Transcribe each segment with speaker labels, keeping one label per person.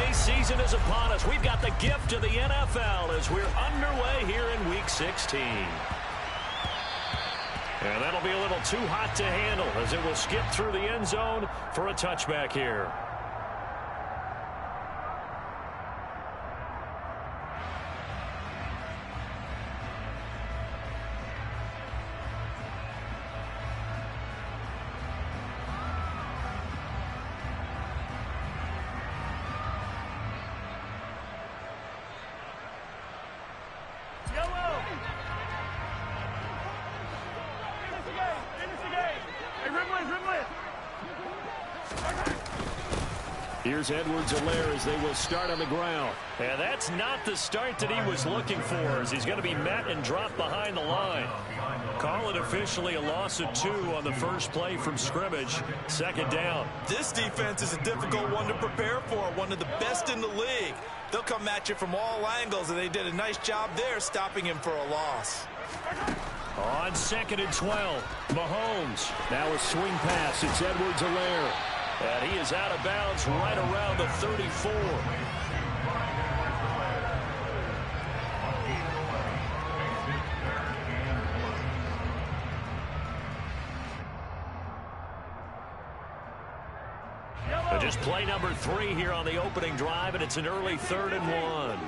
Speaker 1: holiday season is upon us. We've got the gift of the NFL as we're underway here in Week 16. And that'll be a little too hot to handle as it will skip through the end zone for a touchback here.
Speaker 2: Here's Edwards-Helaire as they will start on the ground.
Speaker 1: And that's not the start that he was looking for, as he's going to be met and dropped behind the line. Call it officially a loss of 2 on the first play from scrimmage. Second down.
Speaker 3: This defense is a difficult one to prepare for, one of the best in the league. They'll come at you from all angles, and they did a nice job there stopping him for a loss.
Speaker 1: On 2nd and 12, Mahomes.
Speaker 2: Now a swing pass. It's Edwards-Helaire.
Speaker 1: And he is out of bounds right around the 34. But just play number 3 here on the opening drive, and it's an early 3rd and 1.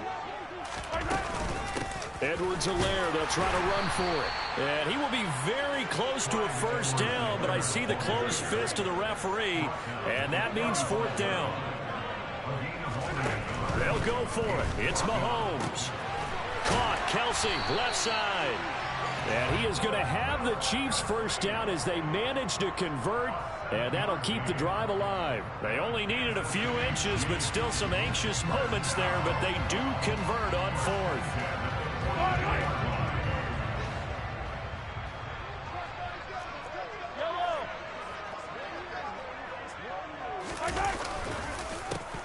Speaker 2: Edwards-Helaire, they'll try to run for it.
Speaker 1: And he will be very close to a first down, but I see the closed fist of the referee, and that means 4th down. They'll go for it. It's Mahomes. Caught. Kelsey, left side.
Speaker 2: And he is going to have the Chiefs first down as they manage to convert, and that'll keep the drive alive.
Speaker 1: They only needed a few inches, but still some anxious moments there, but they do convert on 4th.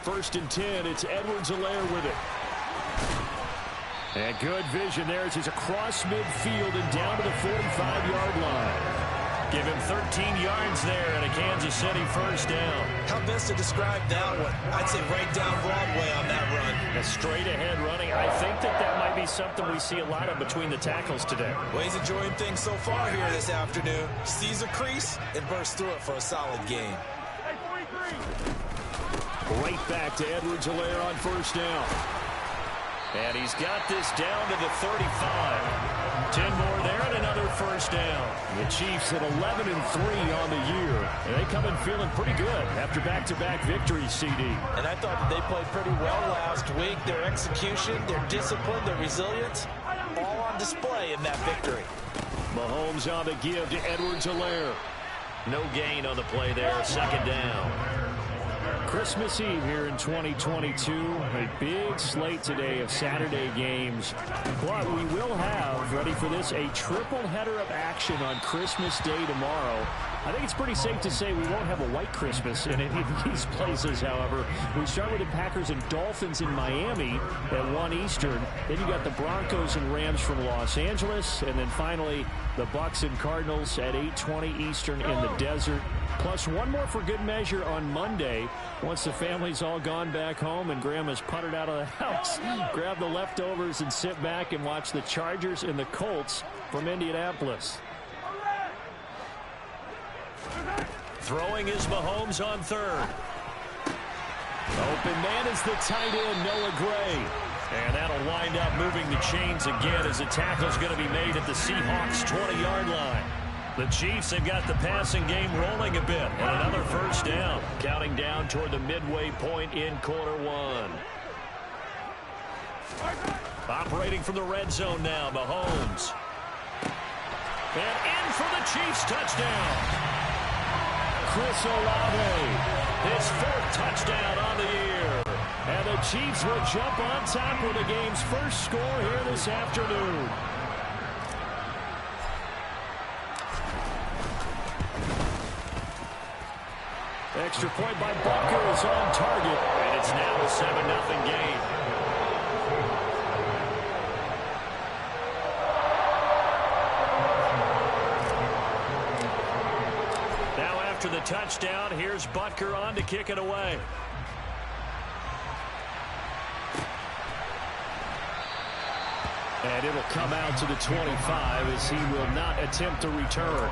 Speaker 2: First and 10, it's Edwards-Helaire with it. And good vision there as he's across midfield and down to the 45-yard line.
Speaker 1: Give him 13 yards there and a Kansas City first down.
Speaker 3: How best to describe that one? I'd say right down Broadway on that run.
Speaker 1: A straight ahead running. I think that might be something we see a lot of between the tackles today.
Speaker 3: Well, he's enjoying things so far here this afternoon. Sees a crease and bursts through it for a solid game.
Speaker 2: Right back to Edwards-Helaire on first down.
Speaker 1: And he's got this down to the 35. 10 more there and another first down.
Speaker 2: The Chiefs at 11-3 on the year. And they come in feeling pretty good after back-to-back victories, CD.
Speaker 3: And I thought that they played pretty well last week. Their execution, their discipline, their resilience, all on display in that victory.
Speaker 2: Mahomes on the give to Edwards-Helaire.
Speaker 1: No gain on the play there. Second down.
Speaker 2: Christmas Eve here in 2022. A big slate today of Saturday games. But we will have, ready for this, a triple header of action on Christmas Day tomorrow. I think it's pretty safe to say we won't have a white Christmas in any of these places, however. We start with the Packers and Dolphins in Miami at 1 Eastern. Then you got the Broncos and Rams from Los Angeles. And then finally, the Bucs and Cardinals at 8:20 Eastern in the desert. Plus one more for good measure on Monday. Once the family's all gone back home and Grandma's puttered out of the house, grab the leftovers and sit back and watch the Chargers and the Colts from Indianapolis.
Speaker 1: Throwing is Mahomes on 3rd.
Speaker 2: Open man is the tight end, Noah Gray.
Speaker 1: And that'll wind up moving the chains again as the tackle's going to be made at the Seahawks' 20-yard line. The Chiefs have got the passing game rolling a bit, and another first down, counting down toward the midway point in quarter 1. Operating from the red zone now, Mahomes. And in for the Chiefs touchdown.
Speaker 2: Chris Olave,
Speaker 1: his 4th touchdown on the year.
Speaker 2: And the Chiefs will jump on top with the game's first score here this afternoon. Extra point by Butker is on target.
Speaker 1: And it's now a 7-0 game. Now after the touchdown, here's Butker on to kick it away.
Speaker 2: And it'll come out to the 25 as he will not attempt to return.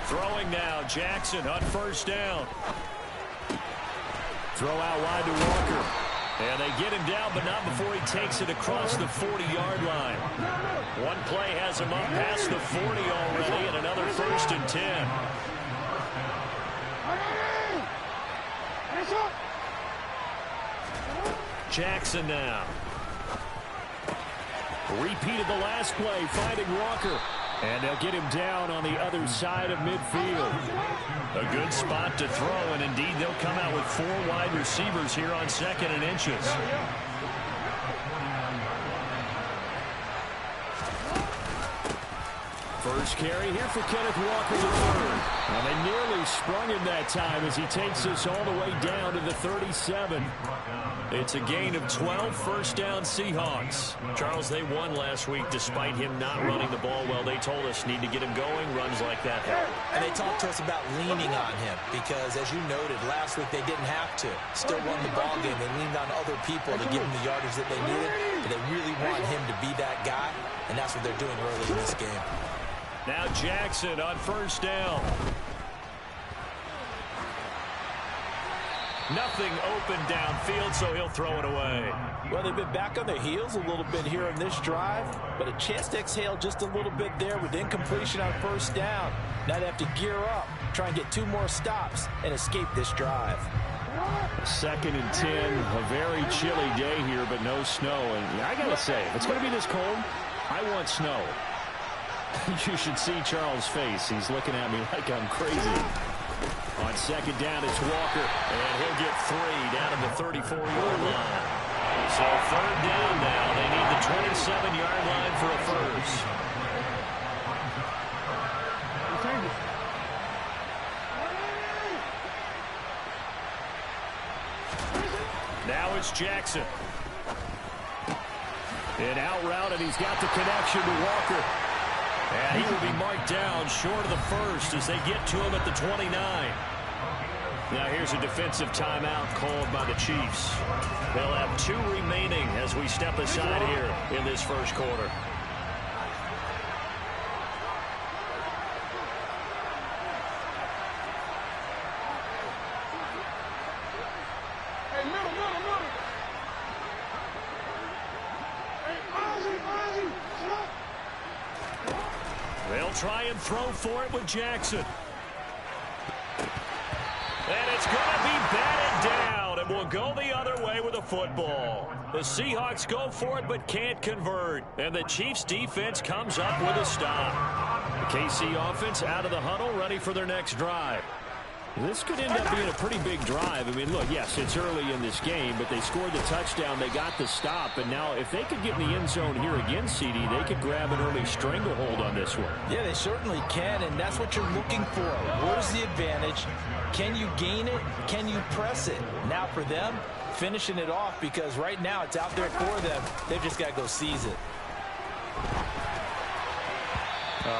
Speaker 1: Throwing now, Jackson on first down. Throw out wide to Walker. And they get him down, but not before he takes it across the 40-yard line. One play has him up past the 40 already, and another 1st and 10. Jackson now. Repeated the last play, finding Walker. And they'll get him down on the other side of midfield. A good spot to throw, and indeed they'll come out with 4 wide receivers here on 2nd and inches. First carry here for Kenneth Walker III. And they nearly sprung him that time as he takes us all the way down to the 37. It's a gain of 12, first down Seahawks. Charles, they won last week despite him not running the ball well. They told us need to get him going, runs like that help.
Speaker 3: And they talked to us about leaning on him because, as you noted, last week they didn't have to. Still won the ball game. They leaned on other people to give him the yardage that they needed, but they really want him to be that guy, and that's what they're doing early in this game.
Speaker 1: Now Jackson on first down. Nothing open downfield, so he'll throw it away.
Speaker 3: Well, they've been back on their heels a little bit here in this drive, but a chance to exhale just a little bit there with incompletion on first down. Now they have to gear up, try and get 2 more stops, and escape this drive.
Speaker 2: 2nd and 10, a very chilly day here, but no snow. And I got to say, if it's going to be this cold, I want snow. You should see Charles' face. He's looking at me like I'm crazy. On 2nd down, it's Walker.
Speaker 1: And he'll get 3 down at the 34-yard line. So 3rd down now. They need the 27-yard line for a first. Now it's Jackson. An out route, and he's got the connection to Walker. And he will be marked down short of the first as they get to him at the 29. Now here's a defensive timeout called by the Chiefs. They'll have 2 remaining as we step aside here in this first quarter. They'll try and throw for it with Jackson. And it's going to be batted down, and will go the other way with a football. The Seahawks go for it but can't convert, and the Chiefs defense comes up with a stop. The KC offense out of the huddle, ready for their next drive. This could end up being a pretty big drive. I mean, look, yes, it's early in this game, but they scored the touchdown. They got the stop. And now if they could get in the end zone here again, CD, they could grab an early stranglehold on this one.
Speaker 3: Yeah, they certainly can, and that's what you're looking for. Where's the advantage? Can you gain it? Can you press it? Now for them, finishing it off, because right now it's out there for them. They've just got to go seize it.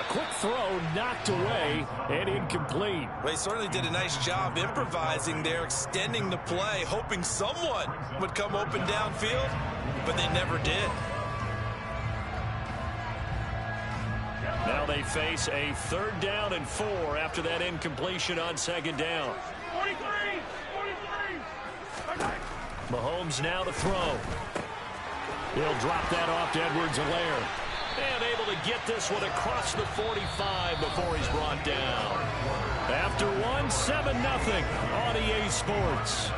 Speaker 2: Quick throw knocked away and incomplete.
Speaker 3: Well, they certainly did a nice job improvising there, extending the play, hoping someone would come open downfield, but they never did.
Speaker 1: Now they face a 3rd down and 4 after that incompletion on 2nd down. 43. Mahomes now to throw. He'll drop that off to Edwards-Helaire. And able to get this one across the 45 before he's brought down. After 1, 7-0 on EA Sports.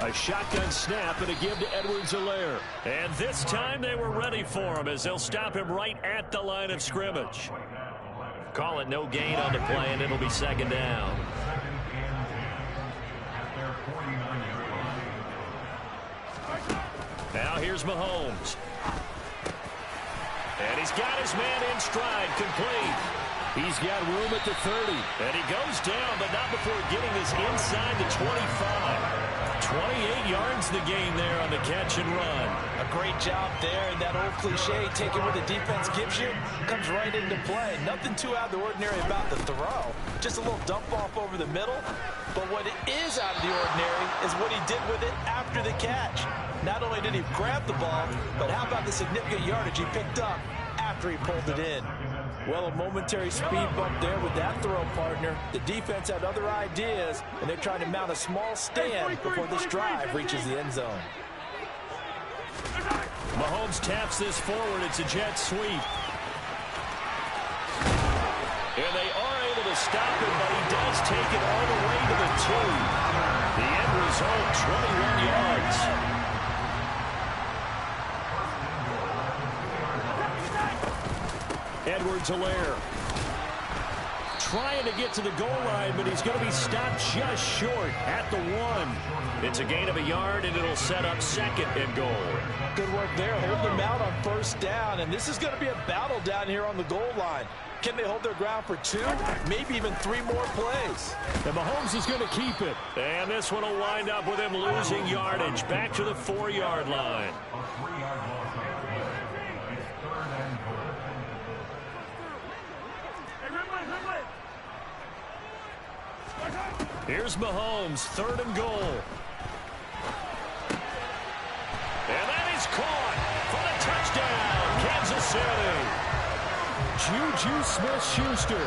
Speaker 2: A shotgun snap and a give to Edwards-Helaire.
Speaker 1: And this time they were ready for him as they'll stop him right at the line of scrimmage. Call it no gain on the play, and it'll be second down. Now here's Mahomes. And he's got his man in stride, complete.
Speaker 2: He's got room at the 30.
Speaker 1: And he goes down, but not before getting us inside the 25. 28 yards the gain there on the catch and run.
Speaker 3: A great job there, and that old cliche, taking what the defense gives you, comes right into play. Nothing too out of the ordinary about the throw. Just a little dump off over the middle. But what is out of the ordinary is what he did with it after the catch. Not only did he grab the ball, but how about the significant yardage he picked up after he pulled it in? Well, a momentary speed bump there with that throw, partner. The defense had other ideas, and they're trying to mount a small stand before this drive reaches the end zone.
Speaker 1: Mahomes taps this forward. It's a jet sweep. And they are able to stop him, but he does take it all the way to the 2. The end result, 21 yards.
Speaker 2: Edwards-Helaire trying to get to the goal line, but he's going to be stopped just short at the 1.
Speaker 1: It's a gain of a yard, and it'll set up second and goal.
Speaker 3: Good work there. Hold them out on first down, and this is going to be a battle down here on the goal line. Can they hold their ground for 2, maybe even 3 more plays?
Speaker 2: And Mahomes is going to keep it.
Speaker 1: And this one will wind up with him losing yardage back to the 4-yard line. Here's Mahomes, 3rd and goal. And that is caught for the touchdown, Kansas City.
Speaker 2: Juju Smith-Schuster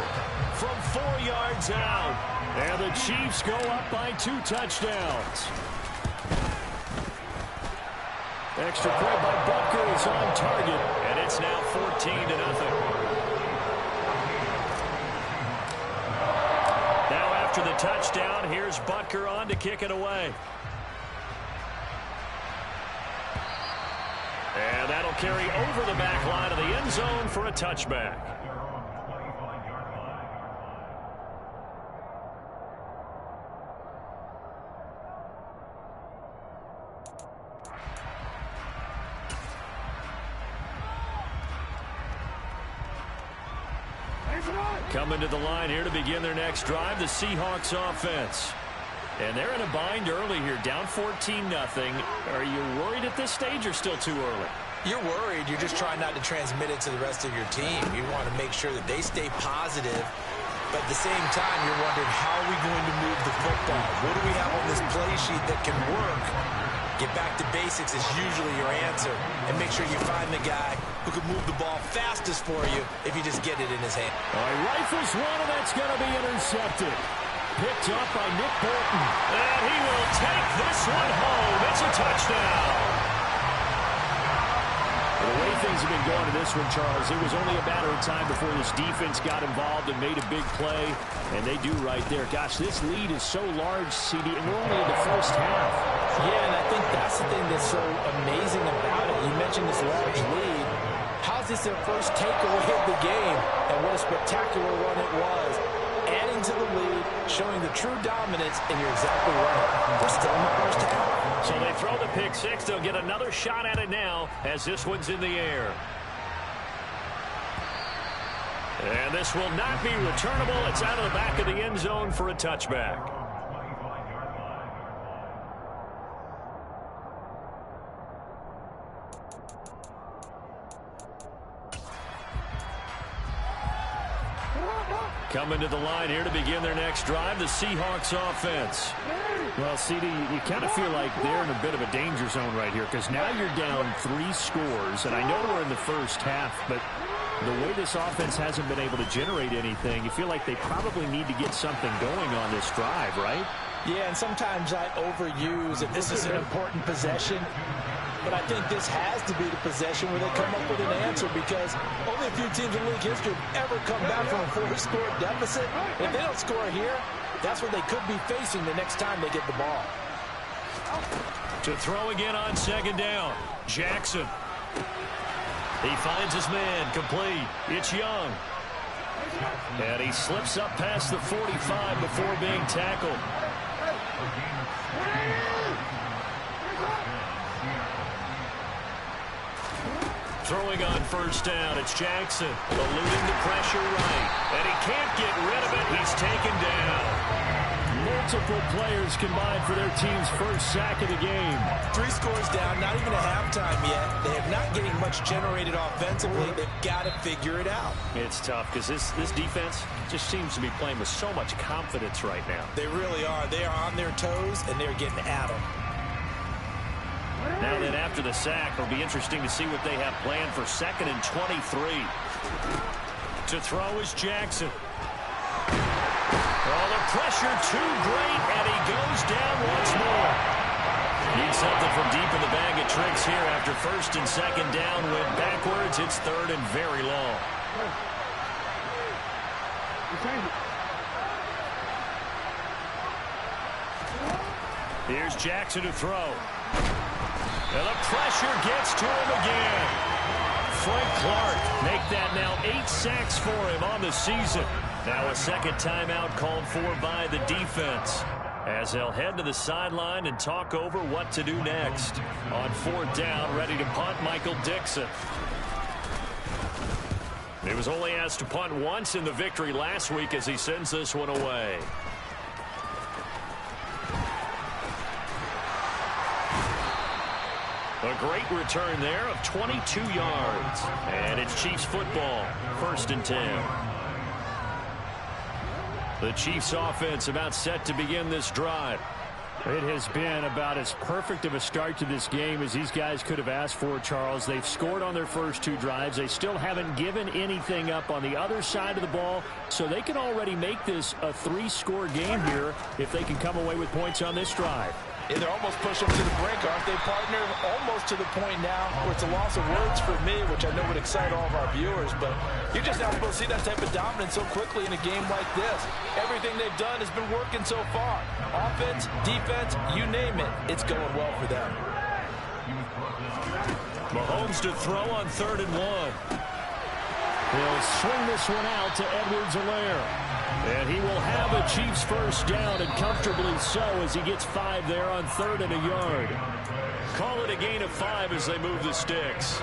Speaker 1: from 4 yards out.
Speaker 2: And the Chiefs go up by 2 touchdowns. Extra point by Butker is on target.
Speaker 1: And it's now 14-0. After the touchdown, here's Butker on to kick it away. And that'll carry over the back line of the end zone for a touchback. Coming to the line here to begin their next drive, the Seahawks offense. And they're in a bind early here, down 14-0. Are you worried at this stage or still too early?
Speaker 3: You're worried. You're just trying not to transmit it to the rest of your team. You want to make sure that they stay positive. But at the same time, you're wondering, how are we going to move the football? What do we have on this play sheet that can work? Get back to basics is usually your answer. And make sure you find the guy who can move the ball fastest for you if you just get it in his hand.
Speaker 2: All right, rifles one, and that's going to be intercepted. Picked up by Nick Bolton.
Speaker 1: And he will take this one home. It's a touchdown.
Speaker 2: The way things have been going to this one, Charles, it was only a matter of time before this defense got involved and made a big play, and they do right there. Gosh, this lead is so large, CD, and we're only in the first half.
Speaker 3: Yeah, and I think that's the thing that's so amazing about it. You mentioned this large lead. How's this their first takeaway of the game? And what a spectacular run it was. Adding to the lead, showing the true dominance, and you're exactly right. We're still in the first half.
Speaker 1: So they throw the pick six. They'll get another shot at it now as this one's in the air. And this will not be returnable. It's out of the back of the end zone for a touchback. Coming to the line here to begin their next drive, the Seahawks offense.
Speaker 2: Well, CD, you kind of feel like they're in a bit of a danger zone right here because now you're down 3 scores, and I know we're in the first half, but the way this offense hasn't been able to generate anything, you feel like they probably need to get something going on this drive, right?
Speaker 3: Yeah, and sometimes I overuse it. This is an important possession. But I think this has to be the possession where they come up with an answer, because only a few teams in league history have ever come back from a 4-score deficit. If they don't score here, that's what they could be facing the next time they get the ball.
Speaker 1: To throw again on second down. Jackson. He finds his man, complete. It's Young. And he slips up past the 45 before being tackled. Throwing on first down, it's Jackson. Eluding the pressure right. And he can't get rid of it. He's taken down.
Speaker 2: Multiple players combined for their team's first sack of the game.
Speaker 3: 3 scores down, not even a halftime yet. They are not getting much generated offensively. They've got to figure it out.
Speaker 1: It's tough because this defense just seems to be playing with so much confidence right now.
Speaker 3: They really are. They are on their toes, and they're getting at them.
Speaker 1: Now then, after the sack, it'll be interesting to see what they have planned for 2nd and 23. To throw is Jackson. Oh, the pressure too great, and he goes down once more. Need something from deep in the bag of tricks here after 1st and 2nd down. Went backwards. It's 3rd and very long. Here's Jackson to throw. And the pressure gets to him again. Frank Clark make that now 8 sacks for him on the season. Now a second timeout called for by the defense, as they'll head to the sideline and talk over what to do next. On 4th down, ready to punt, Michael Dixon. He was only asked to punt once in the victory last week as he sends this one away. A great return there of 22 yards. And it's Chiefs football, 1st and 10. The Chiefs offense about set to begin this drive.
Speaker 2: It has been about as perfect of a start to this game as these guys could have asked for, Charles. They've scored on their first 2 drives. They still haven't given anything up on the other side of the ball, so they can already make this a 3-score game here if they can come away with points on this drive.
Speaker 3: Yeah, they're almost pushing them to the brink, aren't they, partner? Almost to the point now where it's a loss of words for me, which I know would excite all of our viewers, but you're just not supposed to see that type of dominance so quickly in a game like this. Everything they've done has been working so far. Offense, defense, you name it, it's going well for them.
Speaker 1: Mahomes to throw on 3rd and 1.
Speaker 2: He'll swing this one out to Edwards-Helaire. And he will have a Chiefs first down, and comfortably so, as he gets 5 there on 3rd and a yard.
Speaker 1: Call it a gain of 5 as they move the sticks.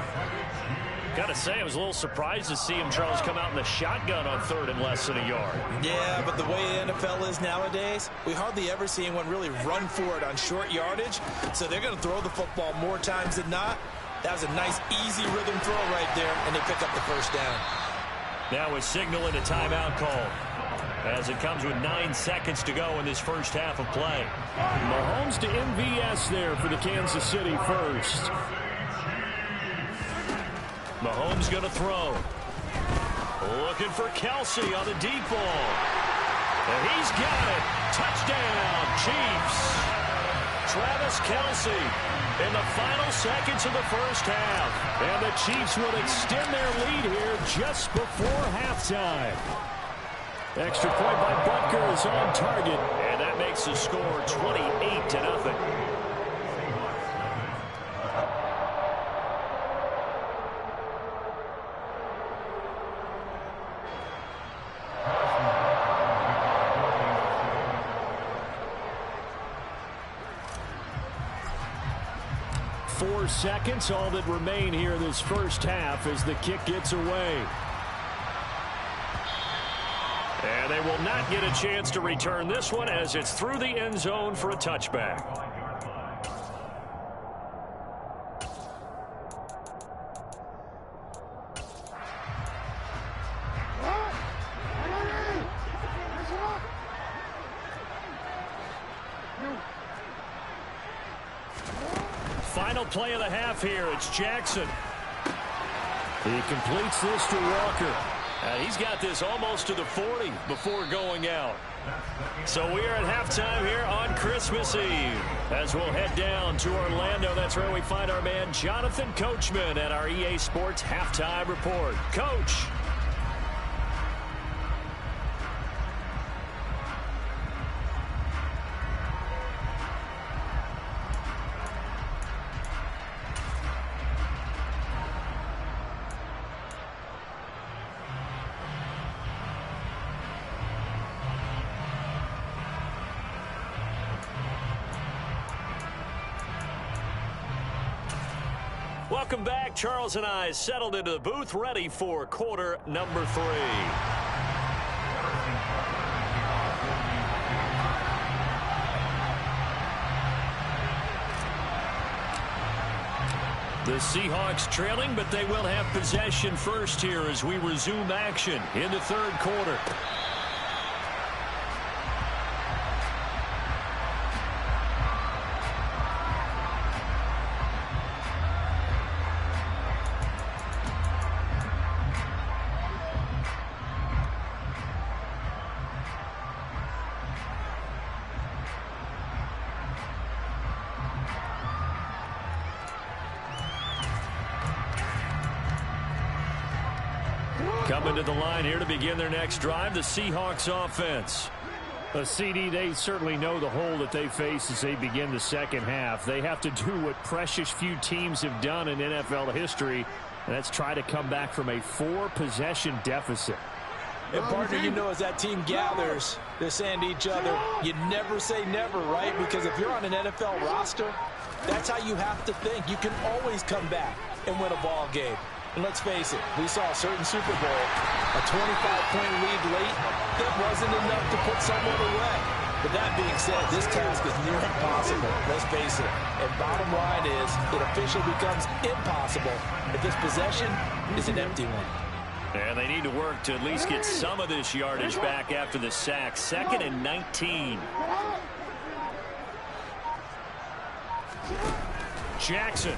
Speaker 1: Got to say, I was a little surprised to see him, Charles, come out in the shotgun on 3rd and less than a yard.
Speaker 3: Yeah, but the way the NFL is nowadays, we hardly ever see anyone really run for it on short yardage, so they're going to throw the football more times than not. That was a nice, easy rhythm throw right there, and they pick up the first down.
Speaker 1: Now a signal and a timeout call, as it comes with 9 seconds to go in this first half of play.
Speaker 2: Mahomes to MVS there for the Kansas City first.
Speaker 1: Mahomes going to throw. Looking for Kelsey on the deep ball. And he's got it. Touchdown, Chiefs. Travis Kelsey in the final seconds of the first half. And the Chiefs will extend their lead here just before halftime. Extra point by Butker is on target. And that makes the score 28-0.
Speaker 2: Seconds, all that remain here this first half as the kick gets away.
Speaker 1: And they will not get a chance to return this one as it's through the end zone for a touchback. Final play of the half here. It's Jackson.
Speaker 2: He completes this to Walker.
Speaker 1: He's got this almost to the 40 before going out. So we are at halftime here on Christmas Eve. As we'll head down to Orlando, that's where we find our man Jonathan Coachman at our EA Sports Halftime Report. Coach. Welcome back. Charles and I settled into the booth, ready for quarter number 3. The Seahawks trailing, but they will have possession first here as we resume action in the third quarter. Coming to the line here to begin their next drive, the Seahawks offense.
Speaker 2: A CD, they certainly know the hole that they face as they begin the second half. They have to do what precious few teams have done in NFL history, and that's try to come back from a 4-possession deficit.
Speaker 3: And partner, you know, as that team gathers, they're saying to each other, you never say never, right? Because if you're on an NFL roster, that's how you have to think. You can always come back and win a ball game. And let's face it, we saw a certain Super Bowl, a 25-point lead late, that wasn't enough to put someone away. But that being said, this task is near impossible, let's face it. And bottom line is, it officially becomes impossible if this possession is an empty one.
Speaker 1: And they need to work to at least get some of this yardage back after the sack. 2nd and 19. Jackson.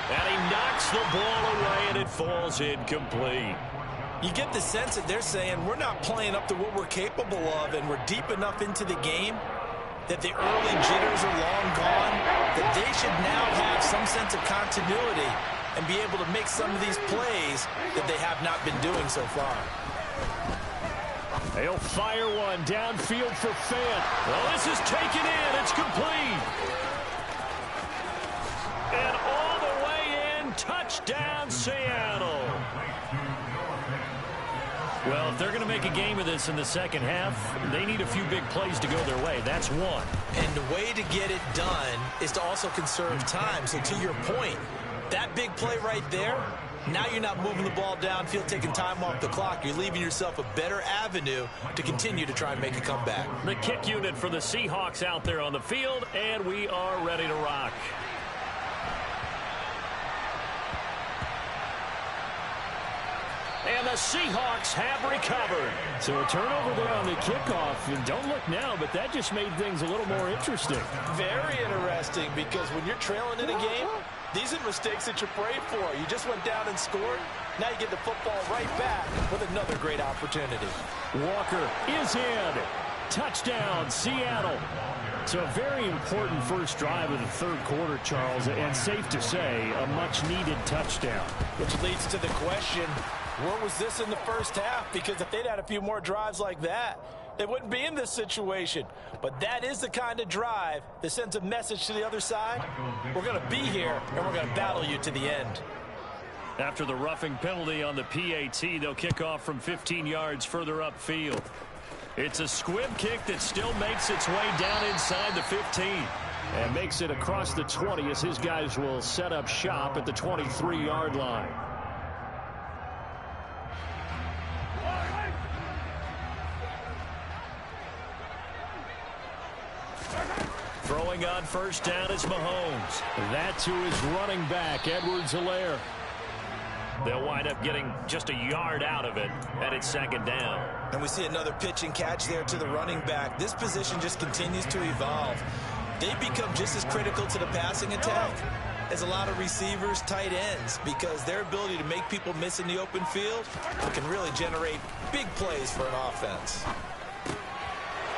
Speaker 1: And he knocks the ball away, and it falls incomplete.
Speaker 3: You get the sense that they're saying we're not playing up to what we're capable of, and we're deep enough into the game that the early jitters are long gone, that they should now have some sense of continuity and be able to make some of these plays that they have not been doing so far.
Speaker 2: They'll fire one downfield for Fant.
Speaker 1: Well, this is taken in. It's complete. And all the way in, touchdown, Seattle. Well, if they're going to make a game of this in the second half, they need a few big plays to go their way. That's one.
Speaker 3: And the way to get it done is to also conserve time. So to your point, that big play right there, now you're not moving the ball downfield, taking time off the clock. You're leaving yourself a better avenue to continue to try and make a comeback.
Speaker 1: The kick unit for the Seahawks out there on the field, and we are ready to rock. And the Seahawks have recovered.
Speaker 2: So a turnover there on the kickoff. And don't look now, but that just made things a little more interesting.
Speaker 3: Very interesting, because when you're trailing in a game, these are mistakes that you prayed for. You just went down and scored. Now you get the football right back with another great opportunity.
Speaker 2: Walker is in. Touchdown, Seattle. So a very important first drive of the third quarter, Charles, and safe to say, a much-needed touchdown.
Speaker 3: Which leads to the question, where was this in the first half? Because if they'd had a few more drives like that, they wouldn't be in this situation. But that is the kind of drive that sends a message to the other side. We're going to be here, and we're going to battle you to the end.
Speaker 1: After the roughing penalty on the PAT, they'll kick off from 15 yards further upfield. It's a squib kick that still makes its way down inside the 15.
Speaker 2: And makes it across the 20 as his guys will set up shop at the 23-yard line.
Speaker 1: Throwing on first down is Mahomes.
Speaker 2: That to his running back, Edwards-Helaire.
Speaker 1: They'll wind up getting just a yard out of it, and it's second down.
Speaker 3: And we see another pitch and catch there to the running back. This position just continues to evolve. They become just as critical to the passing attack as a lot of receivers, tight ends, because their ability to make people miss in the open field can really generate big plays for an offense.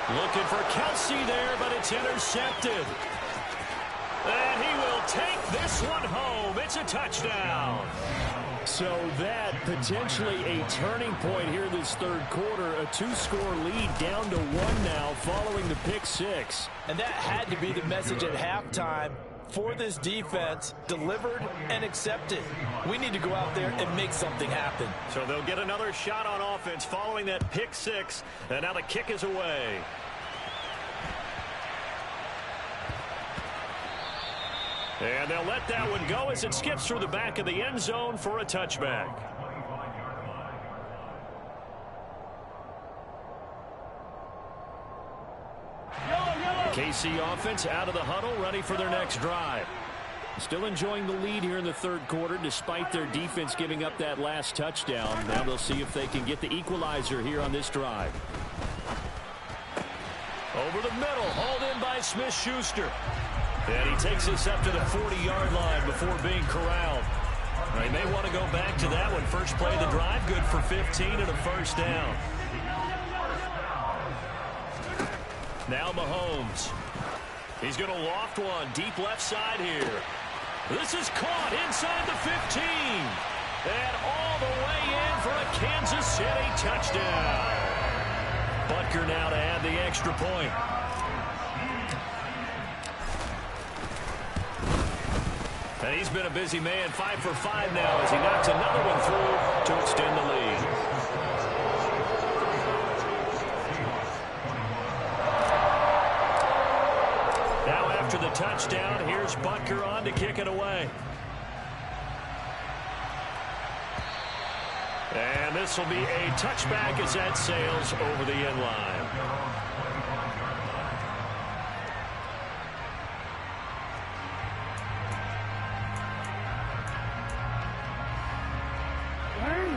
Speaker 1: Looking for Kelsey there, but it's intercepted. And he will take this one home. It's a touchdown.
Speaker 2: So that potentially a turning point here this third quarter. A 2-score lead down to 1 now following the pick six.
Speaker 3: And that had to be the message at halftime for this defense, delivered and accepted. We need to go out there and make something happen.
Speaker 1: So they'll get another shot on offense following that pick six. And now the kick is away. And they'll let that one go as it skips through the back of the end zone for a touchback. KC offense out of the huddle, ready for their next drive. Still enjoying the lead here in the third quarter despite their defense giving up that last touchdown. Now they'll see if they can get the equalizer here on this drive. Over the middle, hauled in by Smith-Schuster. And he takes us up to the 40-yard line before being corralled. They may want to go back to that one. First play of the drive, good for 15 and a first down. Now Mahomes. He's going to loft one deep left side here. This is caught inside the 15. And all the way in for a Kansas City touchdown. Butker now to add the extra point. And he's been a busy man, 5 for 5 now as he knocks another one through to extend the lead. Now after the touchdown, here's Butker on to kick it away. And this will be a touchback as that sails over the end line.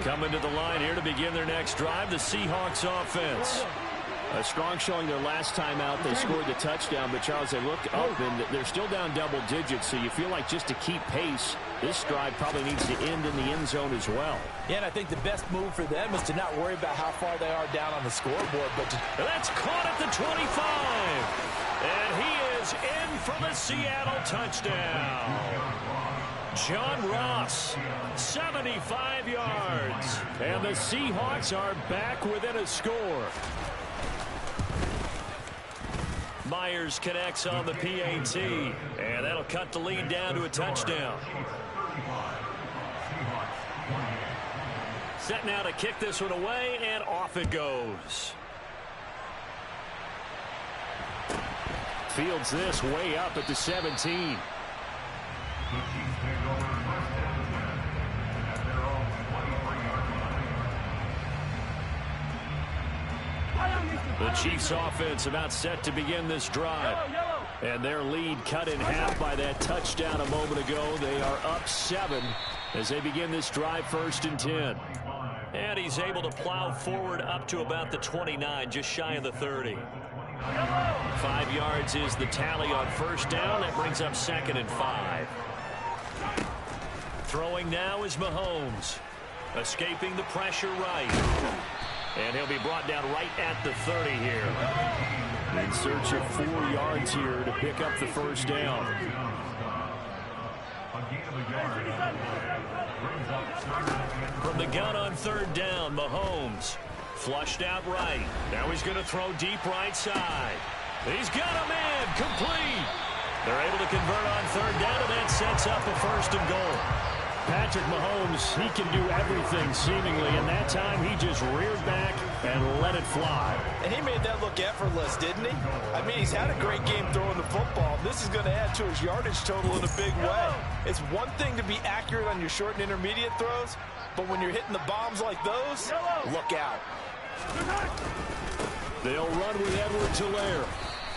Speaker 1: Coming to the line here to begin their next drive, the Seahawks offense. A strong showing their last time out. They scored the touchdown, but Charles, they look up and they're still down double digits, so you feel like just to keep pace, this drive probably needs to end in the end zone as well.
Speaker 3: Yeah, and I think the best move for them is to not worry about how far they are down on the scoreboard, but
Speaker 1: that's caught at the 25. And he is in for the Seattle touchdown. John Ross, 75 yards. And the Seahawks are back within a score. Myers connects on the PAT, and that'll cut the lead down to a touchdown. Set now to kick this one away, and off it goes. Fields this way up at the 17. The Chiefs offense about set to begin this drive. And their lead cut in half by that touchdown a moment ago. They are up 7 as they begin this drive, 1st and 10. And he's able to plow forward up to about the 29, just shy of the 30. 5 yards is the tally on first down. That brings up 2nd and 5. Throwing now is Mahomes. Escaping the pressure right. And he'll be brought down right at the 30 here. In search of 4 yards here to pick up the first down. From the gun on 3rd down, Mahomes. Flushed out right. Now he's going to throw deep right side. He's got a man. Complete. They're able to convert on 3rd down, and that sets up a 1st and goal. Patrick Mahomes, he can do everything seemingly, and that time he just reared back and let it fly.
Speaker 3: And he made that look effortless, didn't he? I mean, he's had a great game throwing the football. This is going to add to his yardage total in a big way. It's one thing to be accurate on your short and intermediate throws, but when you're hitting the bombs like those, look out.
Speaker 1: They'll run with Edwards-Helaire.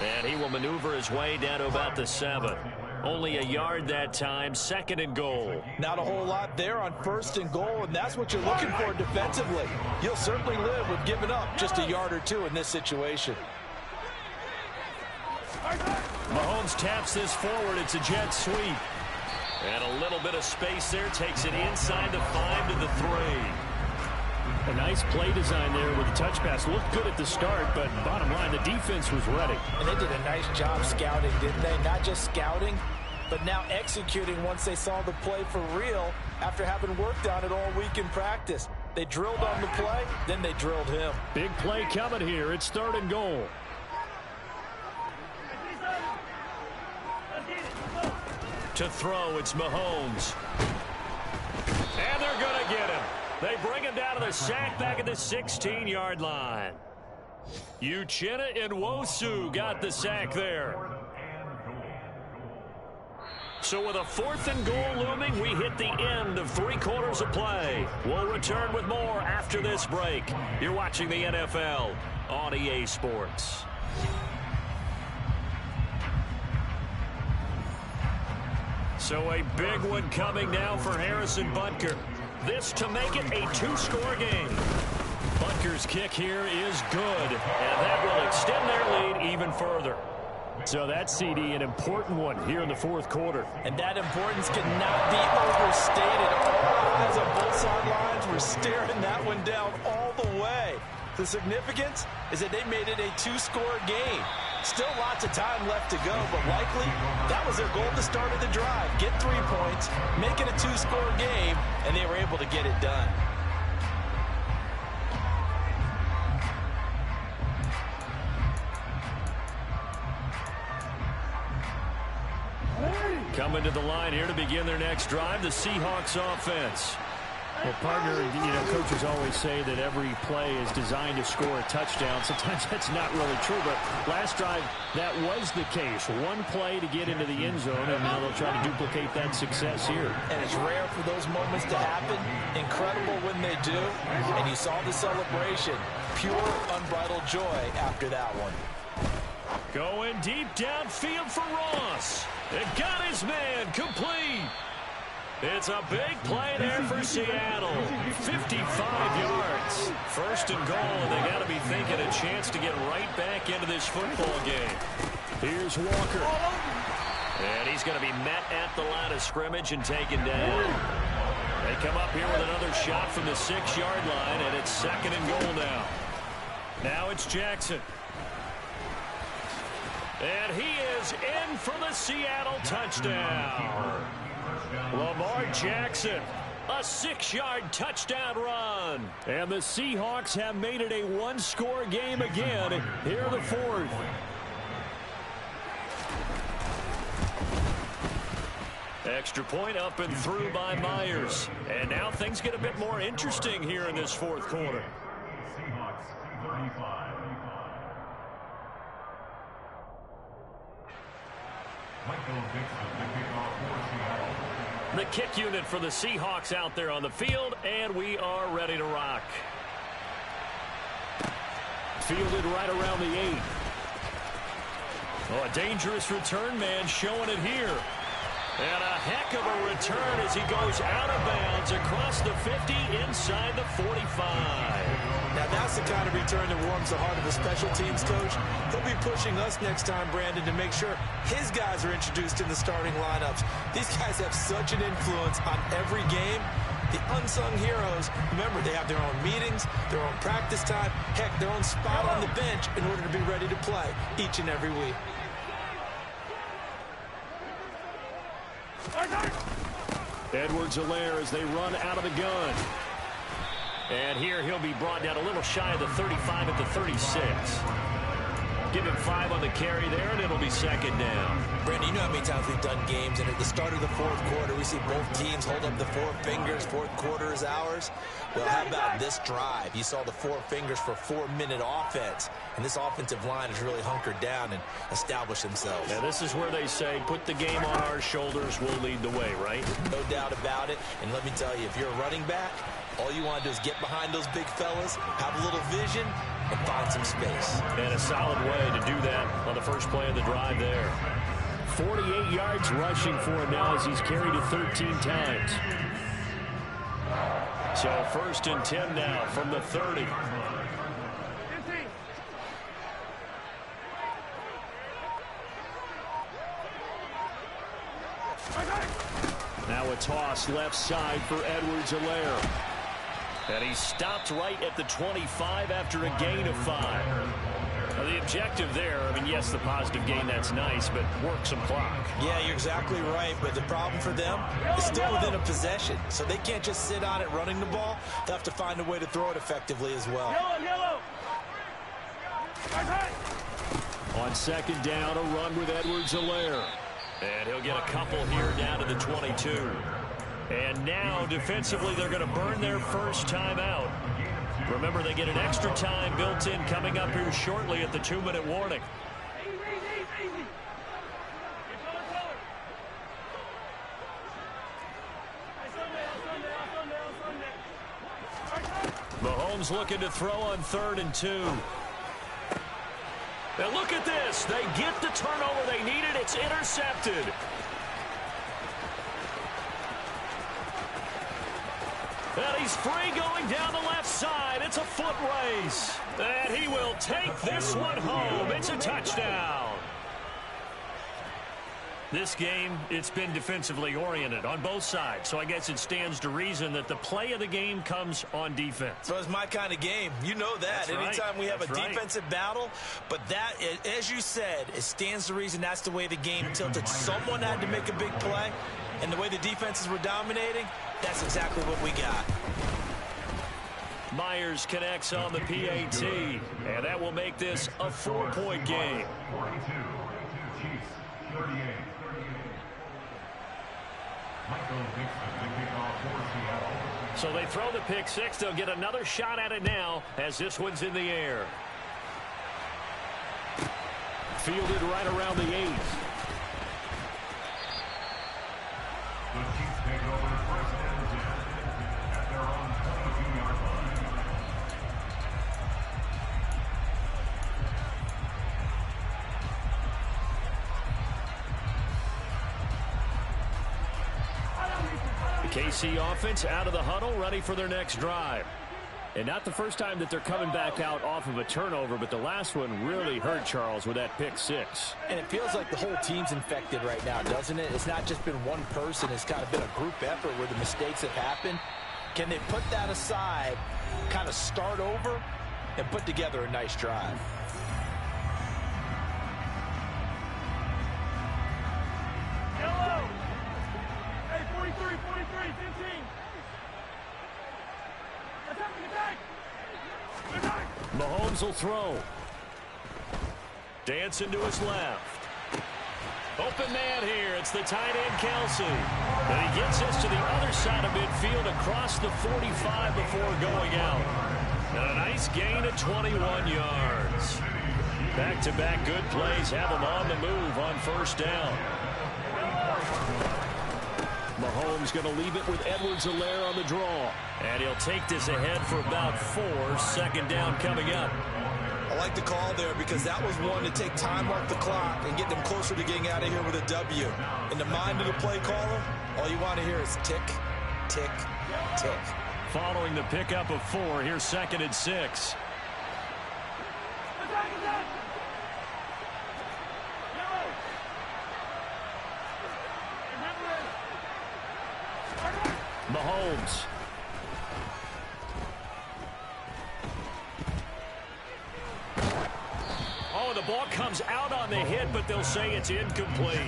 Speaker 1: And he will maneuver his way down to about the 7. Only a yard that time, 2nd and goal.
Speaker 3: Not a whole lot there on 1st and goal, and that's what you're looking for defensively. You'll certainly live with giving up just a yard or 2 in this situation.
Speaker 1: Mahomes taps this forward. It's a jet sweep. And a little bit of space there. Takes it inside the 5 to the 3.
Speaker 2: A nice play design there with the touch pass. Looked good at the start, but bottom line, the defense was ready.
Speaker 3: And they did a nice job scouting, didn't they? Not just scouting, but now executing once they saw the play for real after having worked on it all week in practice. They drilled on the play, then they drilled him.
Speaker 2: Big play coming here. It's 3rd and goal.
Speaker 1: To throw, it's Mahomes. And they're going to get him. They bring him down to the sack back at the 16-yard line. Uchenna and Nwosu got the sack there. So with a 4th and goal looming, we hit the end of 3 quarters of play. We'll return with more after this break. You're watching the NFL on EA Sports. So a big one coming now for Harrison Butker. This to make it a 2-score game. Butker's kick here is good, and that will extend their lead even further.
Speaker 2: So that's, CD, an important one here in the 4th quarter.
Speaker 3: And that importance cannot be overstated. All eyes on both sidelines were staring that one down all the way. The significance is that they made it a 2-score game. Still lots of time left to go, but likely that was their goal at the start of the drive. Get 3 points, make it a 2-score game, and they were able to get it done.
Speaker 1: Coming to the line here to begin their next drive, the Seahawks offense.
Speaker 2: Well, partner, coaches always say that every play is designed to score a touchdown. Sometimes that's not really true, but last drive, that was the case. One play to get into the end zone, and now they'll try to duplicate that success here.
Speaker 3: And it's rare for those moments to happen. Incredible when they do. And you saw the celebration. Pure, unbridled joy after that one.
Speaker 1: Going deep downfield for Ross. It got his man complete. It's a big play there for Seattle. 55 yards. 1st and goal, and they got to be thinking a chance to get right back into this football game.
Speaker 2: Here's Walker.
Speaker 1: And he's going to be met at the line of scrimmage and taken down. They come up here with another shot from the 6-yard line, and it's 2nd and goal now. Now it's Jackson. And he is in for the Seattle touchdown. Lamar Jackson, a 6-yard touchdown run.
Speaker 2: And the Seahawks have made it a 1-score game again here in the 4th.
Speaker 1: Extra point up and through by Myers. And now things get a bit more interesting here in this 4th quarter.
Speaker 4: Seahawks 35.
Speaker 1: The kick unit for the Seahawks out there on the field, and we are ready to rock.
Speaker 2: Fielded right around the 8.
Speaker 1: Oh, a dangerous return man showing it here. And a heck of a return as he goes out of bounds across the 50 inside the 45.
Speaker 3: Now that's the kind of return that warms the heart of a special teams coach. He'll be pushing us next time, Brandon, to make sure his guys are introduced in the starting lineups. These guys have such an influence on every game. The unsung heroes, remember, they have their own meetings, their own practice time, heck, their own spot on the bench in order to be ready to play each and every week.
Speaker 2: Edwards-Helaire as they run out of the gun.
Speaker 1: And here he'll be brought down a little shy of the 35 at the 36. Give him 5 on the carry there, and it'll be 2nd down.
Speaker 3: Brandon, you know how many times we've done games, and at the start of the 4th quarter, we see both teams hold up the 4 fingers. 4th quarter is ours. Well, how about this drive? You saw the 4 fingers for 4-minute offense, and this offensive line has really hunkered down and established themselves.
Speaker 1: Now, this is where they say, put the game on our shoulders, we'll lead the way, right?
Speaker 3: No doubt about it, and let me tell you, if you're a running back, all you want to do is get behind those big fellas, have a little vision, and find some space.
Speaker 1: And a solid way to do that on the first play of the drive there.
Speaker 2: 48 yards rushing for him now as he's carried it 13 times.
Speaker 1: So 1st and 10 now from the 30.
Speaker 2: Now a toss left side for Edwards-Helaire.
Speaker 1: And he stopped right at the 25 after a gain of 5. Now the objective there, I mean, yes, the positive gain, that's nice, but work some clock.
Speaker 3: Yeah, you're exactly right, but the problem for them is still within a possession. So they can't just sit on it running the ball. They'll have to find a way to throw it effectively as well.
Speaker 4: Yellow.
Speaker 2: On 2nd down, a run with Edwards-Helaire.
Speaker 1: And he'll get a couple here down to the 22. And now, defensively, they're going to burn their first time out. Remember, they get an extra time built in coming up here shortly at the 2-minute warning. Mahomes looking to throw on 3rd and 2. Now look at this. They get the turnover they needed. It's intercepted. And he's free going down the left side. It's a foot race. And he will take this one home. It's a touchdown. This game, it's been defensively oriented on both sides. So I guess it stands to reason that the play of the game comes on defense.
Speaker 3: So it's my kind of game. You know that.
Speaker 1: That's right.
Speaker 3: Anytime we have a
Speaker 1: That's right.
Speaker 3: defensive battle. But that, as you said, it stands to reason that's the way the game tilted. Someone had to make a big play. And the way the defenses were dominating, that's exactly what we got.
Speaker 1: Myers connects on the PAT. And that will make this a 4-point game.
Speaker 4: 42. Chiefs 38. Michael Dixon, the kickoff for Seattle.
Speaker 1: So they throw the pick six. They'll get another shot at it now as this one's in the air. Fielded right around the 8.
Speaker 4: The Chiefs take over 1st and 10 at their own 22-yard line.
Speaker 1: The KC offense out of the huddle, ready for their next drive.
Speaker 2: And not the first time that they're coming back out off of a turnover, but the last one really hurt Charles with that pick 6.
Speaker 3: And it feels like the whole team's infected right now, doesn't it? It's not just been one person. It's kind of been a group effort where the mistakes have happened. Can they put that aside, kind of start over, and put together a nice drive?
Speaker 5: Yellow! Hey, 43, 15! Attack!
Speaker 1: Mahomes will throw. Dancing to his left. Open man here. It's the tight end, Kelsey. And he gets this to the other side of midfield across the 45 before going out. And a nice gain of 21 yards. Back-to-back good plays have him on the move on 1st down. Mahomes going to leave it with Edwards-Helaire on the draw. And he'll take this ahead for about 4. 2nd down coming up.
Speaker 3: I like the call there because that was one to take time off the clock and get them closer to getting out of here with a W. In the mind of the play caller, all you want to hear is tick, tick, tick.
Speaker 1: Following the pickup of 4, here's 2nd and 6. Mahomes. Oh, the ball comes out on the hit, but they'll say it's incomplete.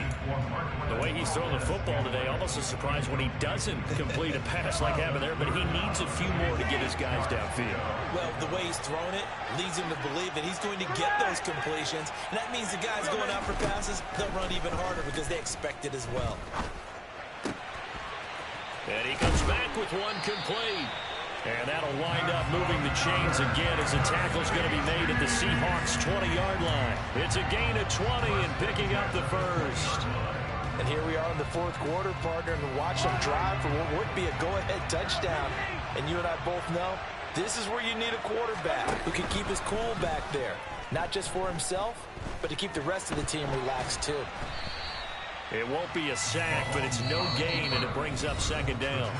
Speaker 1: The way he's throwing the football today, almost a surprise when he doesn't complete a pass like happened there, but he needs a few more to get his guys downfield.
Speaker 3: Well, the way he's thrown it leads him to believe that he's going to get those completions. And that means the guys going out for passes, they'll run even harder because they expect it as well.
Speaker 1: And he comes back with one complete. And that'll wind up moving the chains again as the tackle's going to be made at the Seahawks' 20-yard line. It's a gain of 20 and picking up the 1st.
Speaker 3: And here we are in the 4th quarter, partner, and watch them drive for what would be a go-ahead touchdown. And you and I both know this is where you need a quarterback who can keep his cool back there. Not just for himself, but to keep the rest of the team relaxed too.
Speaker 1: It won't be a sack, but it's no gain, and it brings up 2nd down.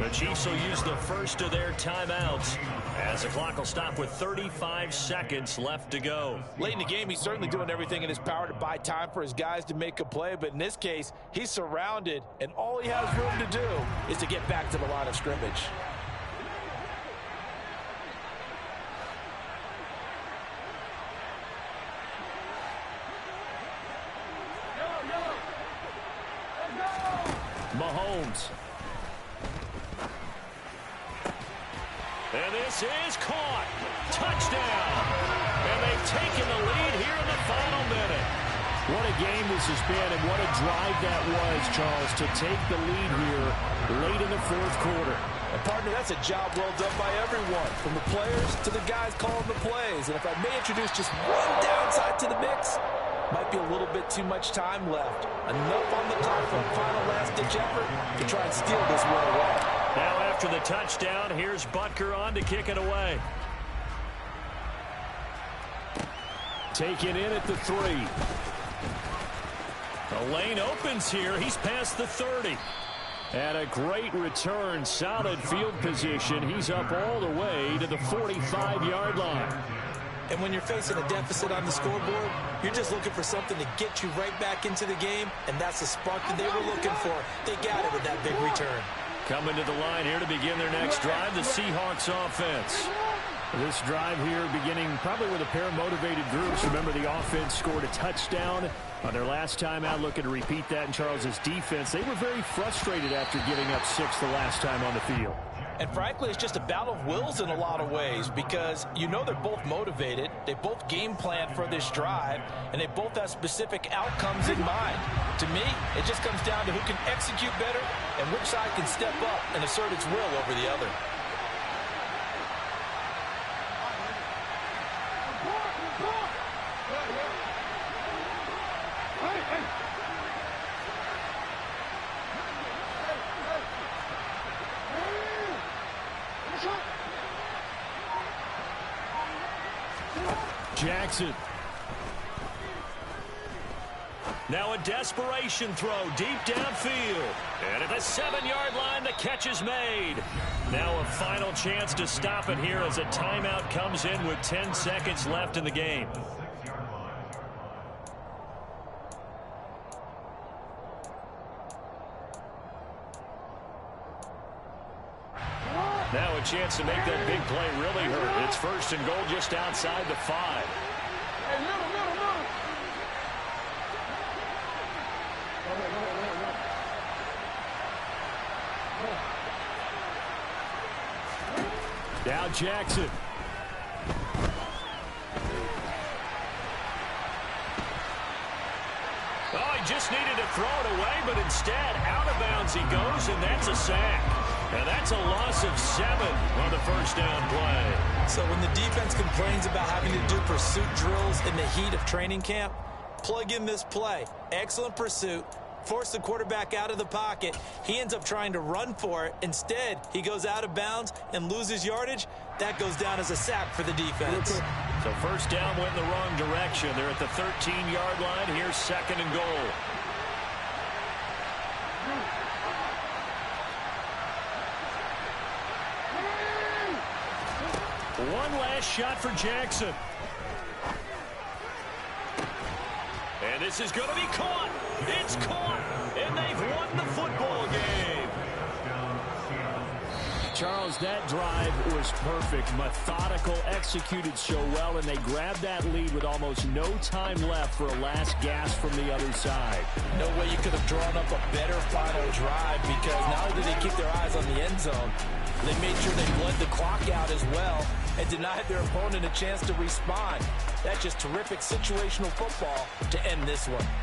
Speaker 1: The Chiefs will use the first of their timeouts as the clock will stop with 35 seconds left to go.
Speaker 3: Late in the game, he's certainly doing everything in his power to buy time for his guys to make a play, but in this case, he's surrounded, and all he has room to do is to get back to the line of scrimmage.
Speaker 1: Mahomes. And this is caught. Touchdown. And they've taken the lead here in the final minute.
Speaker 2: What a game this has been, and what a drive that was, Charles, to take the lead here late in the 4th quarter.
Speaker 3: And, partner, that's a job well done by everyone, from the players to the guys calling the plays. And if I may introduce just one downside to the mix, might be a little bit too much time left. Enough on the clock for a final last-ditch effort to try and steal this win away.
Speaker 1: Now after the touchdown. Here's Butker on to kick it away.
Speaker 2: Taken in at the 3.
Speaker 1: The lane opens here. He's past the 30.
Speaker 2: And a great return, solid field position. He's up all the way to the 45-yard line.
Speaker 3: And when you're facing a deficit on the scoreboard, you're just looking for something to get you right back into the game, and that's the spark that they were looking for. They got it with that big return.
Speaker 1: Coming to the line here to begin their next drive, the Seahawks offense.
Speaker 2: This drive here beginning probably with a pair of motivated groups. Remember, the offense scored a touchdown on their last time out, looking to repeat that in Charles's defense. They were very frustrated after giving up 6 the last time on the field.
Speaker 3: And frankly, it's just a battle of wills in a lot of ways because you know they're both motivated. They both game plan for this drive, and they both have specific outcomes in mind. To me, it just comes down to who can execute better and which side can step up and assert its will over the other.
Speaker 2: Jackson.
Speaker 1: Now a desperation throw deep downfield. And at the 7-yard line, the catch is made. Now a final chance to stop it here as a timeout comes in with 10 seconds left in the game. Now a chance to make that big play really hurt. It's 1st and goal just outside the 5.
Speaker 2: Now Jackson.
Speaker 1: Oh, he just needed to throw it away, but instead, out of bounds he goes, and that's a sack. And that's a loss of 7 on the first down play.
Speaker 3: So when the defense complains about having to do pursuit drills in the heat of training camp, plug in this play. Excellent pursuit. Force the quarterback out of the pocket. He ends up trying to run for it. Instead, he goes out of bounds and loses yardage. That goes down as a sack for the defense.
Speaker 1: So first down went in the wrong direction. They're at the 13-yard line. Here's 2nd and goal. One last shot for Jackson. And this is going to be caught. It's caught. And they've won the football game.
Speaker 2: Charles, that drive was perfect. Methodical, executed so well, and they grabbed that lead with almost no time left for a last gasp from the other side.
Speaker 3: No way you could have drawn up a better final drive because not only did they keep their eyes on the end zone, they made sure they bled the clock out as well and denied their opponent a chance to respond. That's just terrific situational football to end this one.